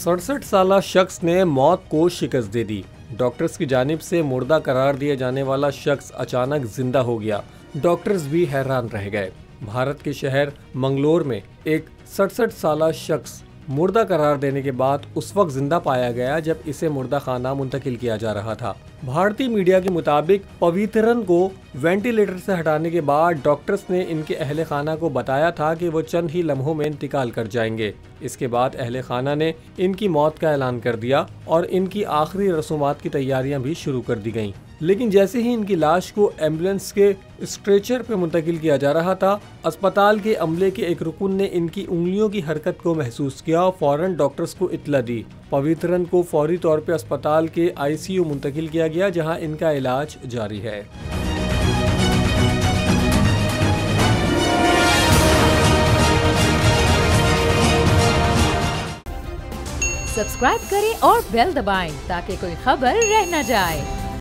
67 साला शख्स ने मौत को शिकस्त दे दी। डॉक्टर्स की जानिब से मुर्दा करार दिया जाने वाला शख्स अचानक जिंदा हो गया। डॉक्टर्स भी हैरान रह गए। भारत के शहर मंगलोर में एक 67 साला शख्स मुर्दा करार देने के बाद उस वक्त जिंदा पाया गया जब इसे मुर्दा खाना मुंतकिल किया जा रहा था। भारतीय मीडिया के मुताबिक पवित्रन को वेंटिलेटर से हटाने के बाद डॉक्टर्स ने इनके अहले खाना को बताया था कि वो चंद ही लम्हों में इंतकाल कर जाएंगे। इसके बाद अहले खाना ने इनकी मौत का ऐलान कर दिया और इनकी आखिरी रसूमात की तैयारियां भी शुरू कर दी गईं। लेकिन जैसे ही इनकी लाश को एम्बुलेंस के स्ट्रेचर पे मुंतकिल किया जा रहा था, अस्पताल के अमले के एक रुकन ने इनकी उंगलियों की हरकत को महसूस किया और फौरन डॉक्टर्स को इत्तला दी। पवित्रन को फौरी तौर पे अस्पताल के ICU मुंतकिल किया गया, जहां इनका इलाज जारी है। सब्सक्राइब करें और बेल दबाएं ताकि कोई खबर रह न जाए।